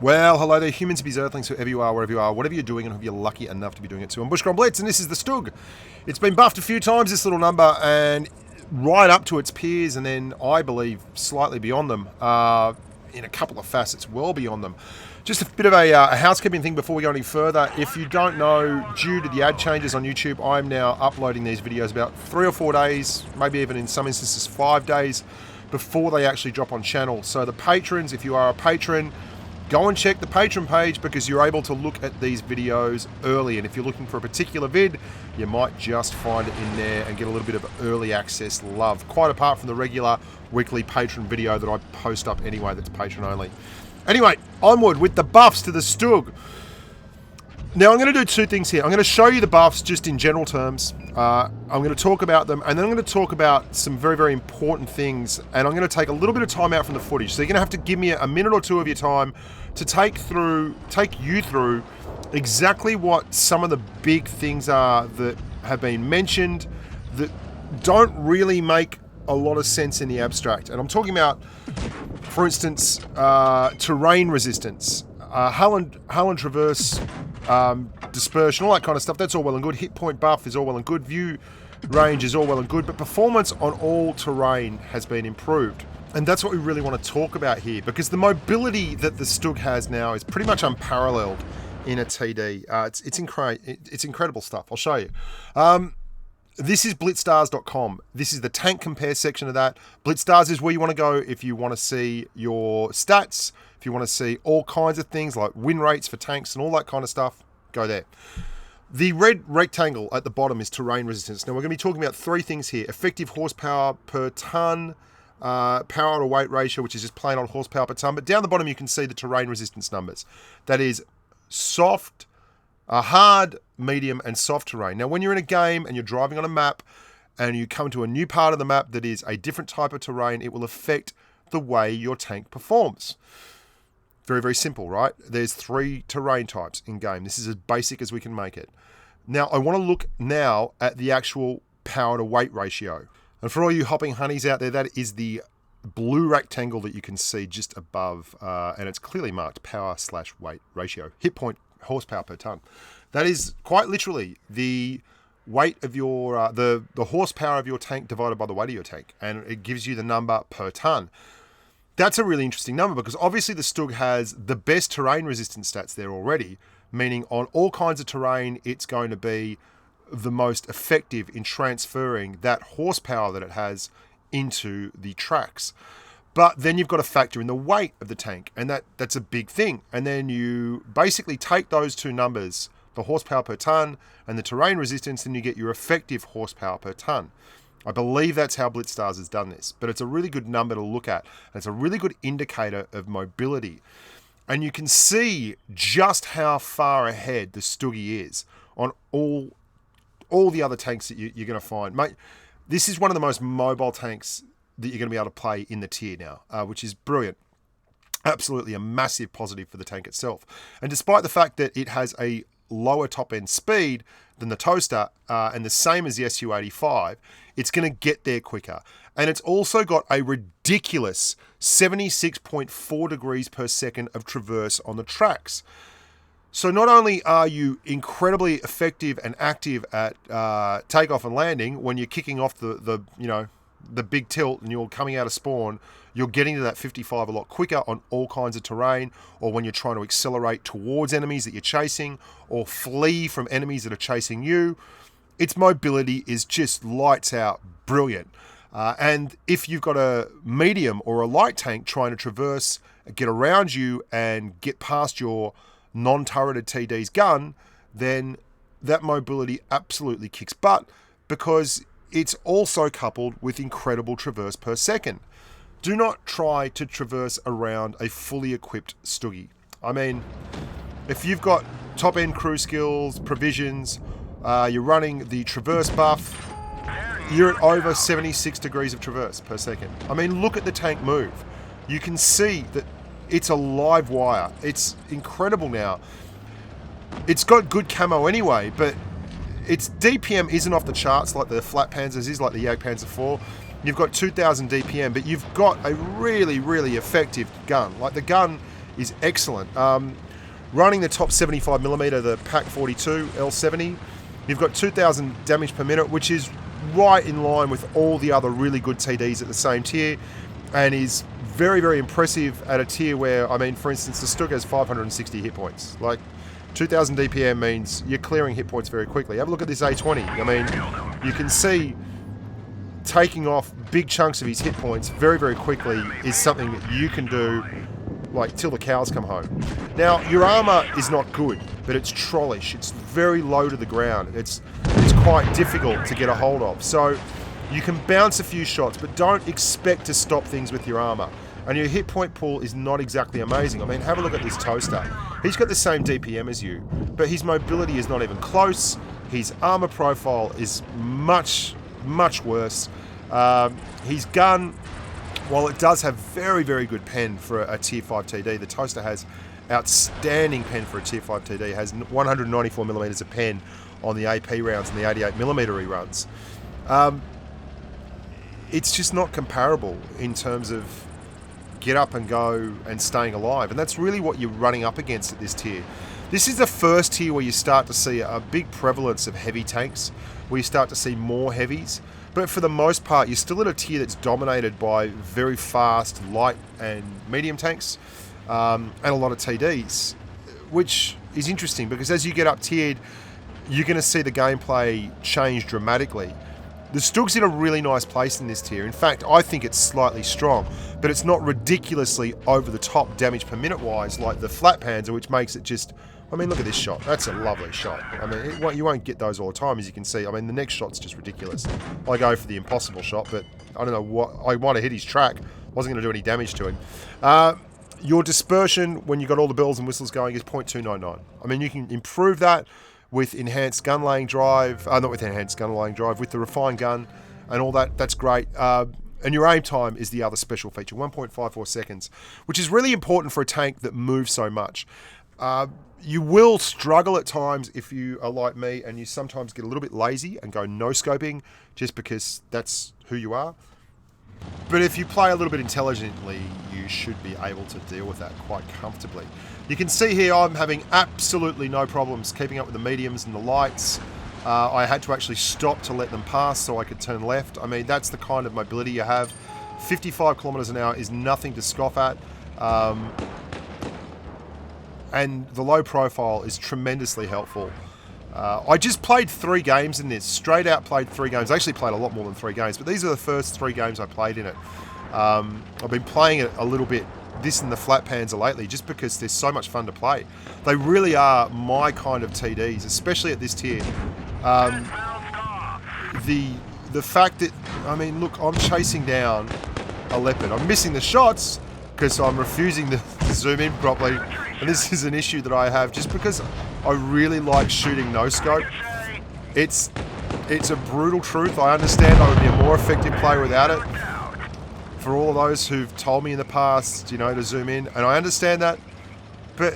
Well, hello there, humans, bees, earthlings, whoever you are, wherever you are, whatever you're doing, and hope you're lucky enough to be doing it too. I'm Bushka on Blitz, and this is the Stug. It's been buffed a few times, this little number, and right up to its peers, and then, I believe, slightly beyond them, in a couple of facets, well beyond them. Just a bit of a housekeeping thing before we go any further. If you don't know, due to the ad changes on YouTube, I'm now uploading these videos about 3 or 4 days, maybe even in some instances 5 days, before they actually drop on channel. So the patrons, if you are a patron, go and check the Patreon page because you're able to look at these videos early. And if you're looking for a particular vid, you might just find it in there and get a little bit of early access love. Quite apart from the regular weekly Patreon video that I post up anyway, that's Patreon only. Anyway, onward with the buffs to the Stug. Now I'm going to do two things here. I'm going to show you the buffs just in general terms. I'm going to talk about them, and then I'm going to talk about some very, very important things. And I'm going to take a little bit of time out from the footage. So you're going to have to give me a minute or two of your time to take you through exactly what some of the big things are that have been mentioned that don't really make a lot of sense in the abstract. And I'm talking about, for instance, terrain resistance, hull and traverse, dispersion, all that kind of stuff. That's all well and good. Hit point buff is all well and good. View range is all well and good. But performance on all terrain has been improved. And that's what we really want to talk about here, because the mobility that the Stug has now is pretty much unparalleled in a TD. It's incredible stuff. I'll show you. This is blitzstars.com. This is the tank compare section of that. Blitzstars is where you want to go if you want to see your stats, if you want to see all kinds of things like win rates for tanks and all that kind of stuff, go there. The red rectangle at the bottom is terrain resistance. Now we're going to be talking about three things here. Effective horsepower per ton, power to weight ratio, which is just plain old horsepower per ton. But down the bottom you can see the terrain resistance numbers. That is soft, hard, medium, and soft terrain. Now, when you're in a game and you're driving on a map and you come to a new part of the map that is a different type of terrain, it will affect the way your tank performs. Very, very simple, right? There's 3 terrain types in game. This is as basic as we can make it. Now, I want to look now at the actual power to weight ratio. And for all you hopping honeys out there, that is the blue rectangle that you can see just above, and it's clearly marked power/weight ratio. Hit point horsepower per ton. That is quite literally the weight of your the horsepower of your tank divided by the weight of your tank, and it gives you the number per ton. That's a really interesting number because obviously the Stug has the best terrain resistance stats there already, meaning on all kinds of terrain it's going to be the most effective in transferring that horsepower that it has into the tracks. But then you've got to factor in the weight of the tank, and that's a big thing. And then you basically take those two numbers, the horsepower per ton and the terrain resistance, and you get your effective horsepower per ton. I believe that's how Blitzstars has done this, but it's a really good number to look at. And it's a really good indicator of mobility. And you can see just how far ahead the Stuggy is on all the other tanks that you're going to find. Mate, this is one of the most mobile tanks that you're going to be able to play in the tier now, which is brilliant. Absolutely a massive positive for the tank itself. And despite the fact that it has a lower top-end speed than the Toaster, and the same as the SU-85, it's going to get there quicker. And it's also got a ridiculous 76.4 degrees per second of traverse on the tracks. So not only are you incredibly effective and active at takeoff and landing when you're kicking off the big tilt and you're coming out of spawn, you're getting to that 55 a lot quicker on all kinds of terrain, or when you're trying to accelerate towards enemies that you're chasing or flee from enemies that are chasing you. Its mobility is just lights out brilliant. And if you've got a medium or a light tank trying to traverse, get around you and get past your non-turreted TD's gun, then that mobility absolutely kicks butt because it's also coupled with incredible traverse per second. Do not try to traverse around a fully equipped Stuggy. I mean, if you've got top-end crew skills, provisions, you're running the traverse buff, you're at over 76 degrees of traverse per second. I mean, look at the tank move. You can see that it's a live wire. It's incredible now. It's got good camo anyway, but its DPM isn't off the charts like the Flat Panzers is, like the Jagdpanzer 4. You've got 2,000 DPM, but you've got a really, really effective gun. Like, the gun is excellent. Running the top 75mm, the Pack 42 L70, you've got 2,000 damage per minute, which is right in line with all the other really good TDs at the same tier, and is very, very impressive at a tier where, I mean, for instance, the Stug has 560 hit points. Like, 2,000 DPM means you're clearing hit points very quickly. Have a look at this A20. I mean, you can see taking off big chunks of his hit points very, very quickly is something that you can do, like, till the cows come home. Now, your armor is not good, but it's trollish. It's very low to the ground. It's quite difficult to get a hold of. So you can bounce a few shots, but don't expect to stop things with your armor. And your hit point pool is not exactly amazing. I mean, have a look at this Toaster. He's got the same DPM as you, but his mobility is not even close. His armor profile is much, much worse. His gun, while it does have very, very good pen for a tier 5 TD, the Toaster has outstanding pen for a tier 5 TD. It has 194mm of pen on the AP rounds and the 88mm reruns. It's just not comparable in terms of get up and go and staying alive, and that's really what you're running up against at this tier. This is the first tier where you start to see a big prevalence of heavy tanks, where you start to see more heavies, but for the most part you're still at a tier that's dominated by very fast light and medium tanks, and a lot of TDs, which is interesting because as you get up tiered you're going to see the gameplay change dramatically. The Stug's in a really nice place in this tier. In fact, I think it's slightly strong, but it's not ridiculously over the top damage per minute wise like the Flat Panzer, which makes it just, I mean, look at this shot. That's a lovely shot. I mean, you won't get those all the time, as you can see. I mean, the next shot's just ridiculous. I go for the impossible shot, but I don't know what, I might have hit his track. Wasn't going to do any damage to him. Your dispersion, when you got all the bells and whistles going, is 0.299. I mean, you can improve that with enhanced gun laying drive, not with enhanced gun laying drive, with the refined gun and all that. That's great. And your aim time is the other special feature, 1.54 seconds, which is really important for a tank that moves so much. You will struggle at times if you are like me and you sometimes get a little bit lazy and go no-scoping just because that's who you are. But if you play a little bit intelligently, you should be able to deal with that quite comfortably. You can see here I'm having absolutely no problems keeping up with the mediums and the lights. I had to actually stop to let them pass so I could turn left. I mean, that's the kind of mobility you have. 55 kilometers an hour is nothing to scoff at. And the low profile is tremendously helpful. I just played 3 games in this, straight out played 3 games. I actually played a lot more than 3 games, but these are the first 3 games I played in it. I've been playing it a little bit, this and the Flat Panzer lately, just because they're so much fun to play. They really are my kind of TDs, especially at this tier. The fact that, I mean, look, I'm chasing down a Leopard. I'm missing the shots because I'm refusing to zoom in properly. And this is an issue that I have just because I really like shooting no-scope. It's a brutal truth. I understand I would be a more effective player without it. For all of those who've told me in the past, you know, to zoom in, and I understand that, but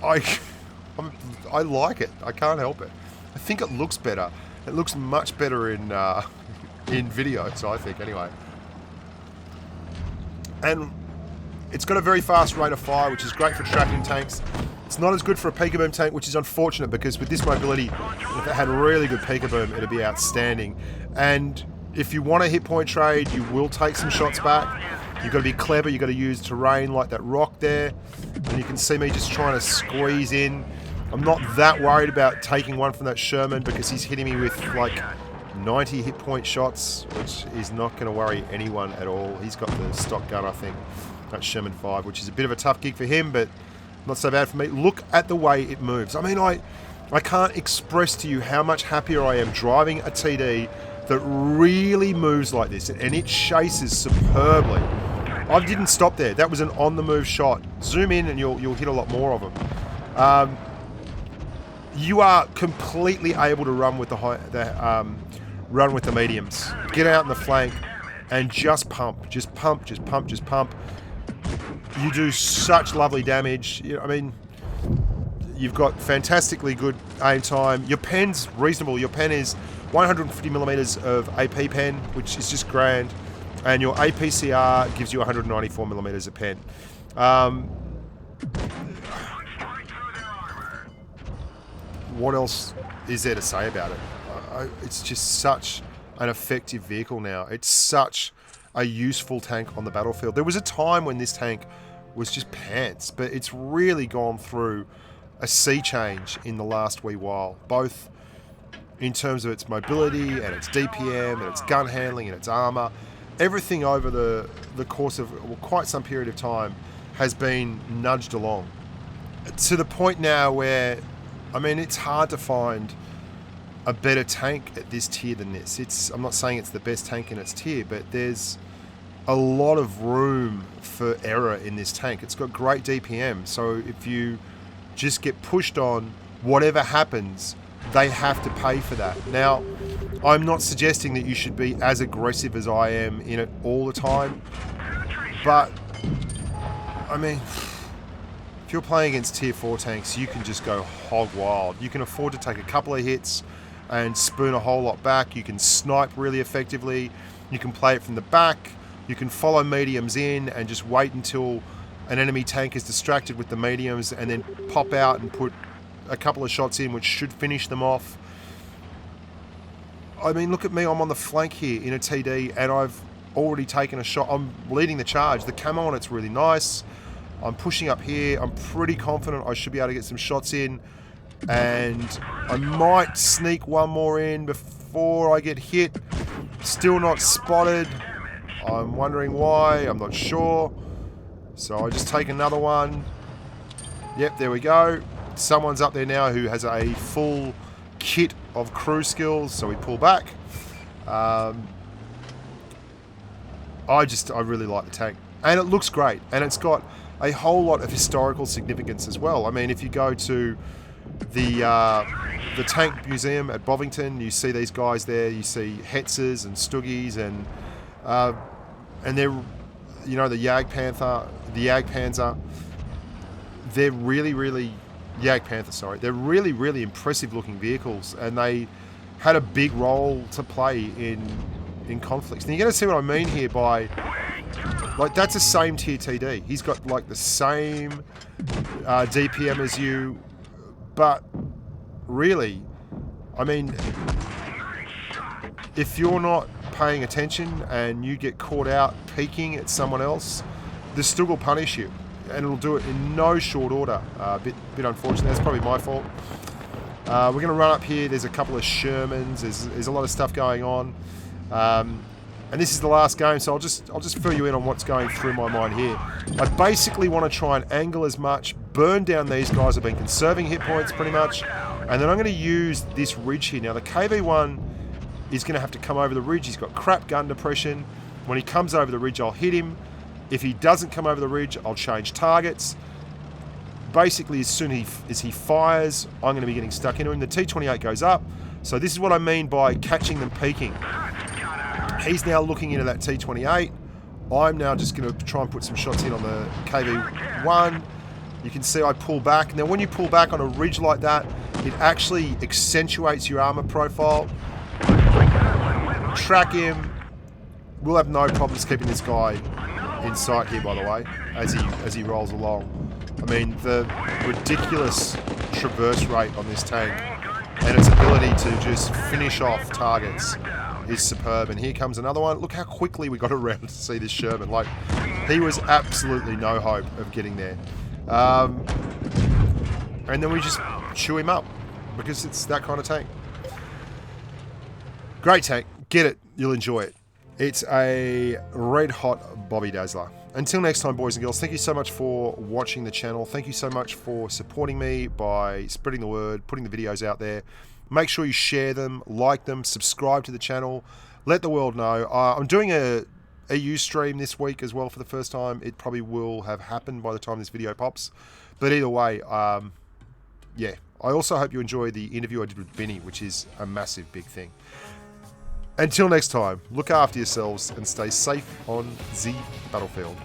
I like it. I can't help it. I think it looks better. It looks much better in videos, I think, anyway. And it's got a very fast rate of fire, which is great for tracking tanks. It's not as good for a peekaboo tank, which is unfortunate because with this mobility, if it had a really good peekaboo, it'd be outstanding. And if you want a hit point trade, you will take some shots back. You've got to be clever. You've got to use terrain like that rock there. And you can see me just trying to squeeze in. I'm not that worried about taking one from that Sherman because he's hitting me with like 90 hit point shots, which is not going to worry anyone at all. He's got the stock gun, I think. That's Sherman 5, which is a bit of a tough gig for him, but not so bad for me. Look at the way it moves. I mean, I can't express to you how much happier I am driving a TD that really moves like this, and it chases superbly. I didn't stop there. That was an on-the-move shot. Zoom in and you'll hit a lot more of them. You are completely able to run with run with the mediums. Get out in the flank and just pump. Just pump, just pump, just pump. You do such lovely damage. I mean, you've got fantastically good aim time. Your pen's reasonable. Your pen is 150mm of AP pen, which is just grand. And your APCR gives you 194mm of pen. What else is there to say about it? It's just such an effective vehicle now. It's such a useful tank on the battlefield. There was a time when this tank was just pants, but it's really gone through a sea change in the last wee while, both in terms of its mobility and its DPM and its gun handling and its armor. Everything over the course of quite some period of time has been nudged along to the point now where, I mean, it's hard to find a better tank at this tier than this. I'm not saying it's the best tank in its tier, but there's a lot of room for error in this tank. It's got great DPM, so if you just get pushed on, whatever happens, they have to pay for that. Now, I'm not suggesting that you should be as aggressive as I am in it all the time, but I mean, if you're playing against tier 4 tanks, you can just go hog wild. You can afford to take a couple of hits and spoon a whole lot back. You can snipe really effectively. You can play it from the back. You can follow mediums in and just wait until an enemy tank is distracted with the mediums and then pop out and put a couple of shots in, which should finish them off. I mean, look at me. I'm on the flank here in a TD and I've already taken a shot. I'm leading the charge. The camo on it's really nice. I'm pushing up here. I'm pretty confident I should be able to get some shots in, and I might sneak one more in before I get hit. Still not spotted. I'm wondering why. I'm not sure. So I just take another one. Yep, there we go. Someone's up there now who has a full kit of crew skills, so we pull back. I really like the tank, and it looks great, and it's got a whole lot of historical significance as well. I mean, if you go to the tank museum at Bovington, you see these guys there. You see Hetzers and Stuggies, and they're, you know, the Jagdpanzer. They're really Jagdpanther, sorry. They're really impressive looking vehicles, and they had a big role to play in conflicts. And you're going to see what I mean here by, like, that's the same tier TD. He's got like the same DPM as you, but really, I mean, if you're not paying attention and you get caught out peeking at someone else, the Stug will punish you, and it'll do it in no short order. A bit unfortunate. That's probably my fault. We're going to run up here. There's a couple of Shermans. There's a lot of stuff going on. And this is the last game, so I'll just fill you in on what's going through my mind here. I basically want to try and angle as much, burn down these guys. I've been conserving hit points pretty much, and then I'm going to use this ridge here. Now the KV-1 is going to have to come over the ridge. He's got crap gun depression. When he comes over the ridge, I'll hit him. If he doesn't come over the ridge, I'll change targets. Basically, as soon as he fires, I'm going to be getting stuck into him. The T-28 goes up. So this is what I mean by catching them peeking. He's now looking into that T-28. I'm now just going to try and put some shots in on the KV-1. You can see I pull back. Now, when you pull back on a ridge like that, it actually accentuates your armor profile. Track him. We'll have no problems keeping this guy in sight here, by the way, as he rolls along. I mean, the ridiculous traverse rate on this tank and its ability to just finish off targets is superb. And here comes another one. Look how quickly we got around to see this Sherman. Like, he was absolutely no hope of getting there. And then we just chew him up because it's that kind of tank. Great tank. Get it. You'll enjoy it. It's a red hot Bobby Dazzler. Until next time, boys and girls, thank you so much for watching the channel. Thank you so much for supporting me by spreading the word, putting the videos out there. Make sure you share them, like them, subscribe to the channel. Let the world know. I'm doing a EU stream this week as well for the first time. It probably will have happened by the time this video pops. But either way, yeah. I also hope you enjoy the interview I did with Benny, which is a massive, big thing. Until next time, look after yourselves and stay safe on the battlefield.